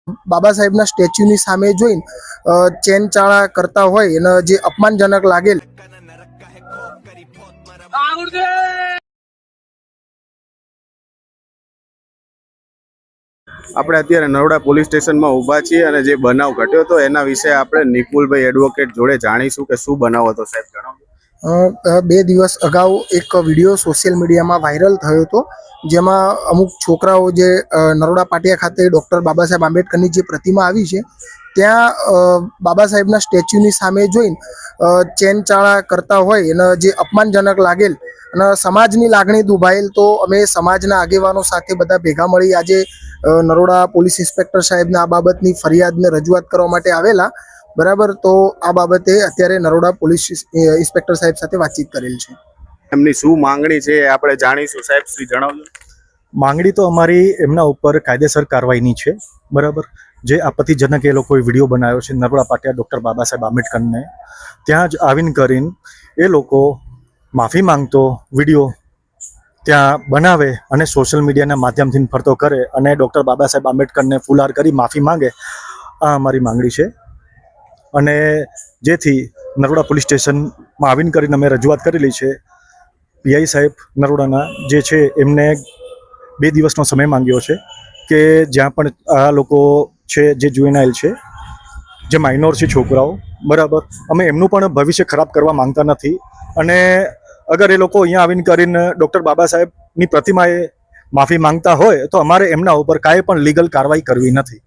બાબા સાહેબના સ્ટેચ્યુની સામે જોઈને ચેનચાળા કરતા હોય અને જે અપમાનજનક લાગેલ આપણે અત્યારે નરોડા પોલીસ સ્ટેશનમાં ઊભા છીએ અને જે બનાવ ઘટ્યો હતો એના વિશે આપણે નિકુલભાઈ એડવોકેટ જોડે જાણીશું કે શું બનાવ હતો. સાહેબ જણાવો. 2 દિવસ અગાઉ એક વિડીયો સોશિયલ મીડિયામાં વાયરલ થયો હતો, જેમાં અમુક છોકરાઓ જે નરોડા પાટિયા ખાતે ડૉક્ટર બાબા સાહેબ આંબેડકરની જે પ્રતિમા આવી છે ત્યાં બાબા સાહેબના સ્ટેચ્યુની સામે જોઈને ચેનચાળા કરતા હોય અને જે અપમાનજનક લાગેલ અને સમાજની લાગણી દુભાયેલ, તો અમે સમાજના આગેવાનો સાથે બધા ભેગા મળી આજે નરોડા પોલીસ ઇન્સ્પેક્ટર સાહેબને આ બાબતની ફરિયાદને રજૂઆત કરવા માટે આવેલા. બરાબર, તો આ બાબતે અત્યારે નરોડા પોલીસ ઇન્સ્પેક્ટર સાહેબ સાથે વાતચીત કરેલ છે. એમની શું માંગણી છે એ આપણે જાણીશું. સાહેબ શ્રી જણાવજો. માંગણી તો અમારી એમના ઉપર કાયદેસર કાર્યવાહીની છે. બરાબર, જે આપત્તિજનક એ લોકોએ વિડીયો બનાવ્યો છે નરોડા પાટિયા ડૉક્ટર બાબા સાહેબ આંબેડકરને, ત્યાં જ આવીને કરીને એ લોકો માફી માંગતો વિડીયો ત્યાં બનાવે અને સોશિયલ મીડિયાના માધ્યમથી ફરતો કરે અને ડૉક્ટર બાબા સાહેબ આંબેડકરને ફુલાર કરી માફી માંગે, આ અમારી માંગણી છે. અને જેથી નરોડા પોલીસ સ્ટેશનમાં આવીને કરીને અમે રજૂઆત કરેલી છે. પીઆઈ સાહેબ નરોડાના જે છે એમને 2 દિવસનો સમય માંગ્યો છે કે જ્યાં પણ આ લોકો છે જે જુવેનાઇલ છે, જે માઇનોર છે છોકરાઓ, બરાબર, અમે એમનું પણ ભવિષ્ય ખરાબ કરવા માંગતા નથી. અને અગર એ લોકો અહીંયા આવીને કરીને ડૉક્ટર બાબા સાહેબની પ્રતિમાએ માફી માંગતા હોય તો અમારે એમના ઉપર કાંઈ પણ લીગલ કાર્યવાહી કરવી નથી.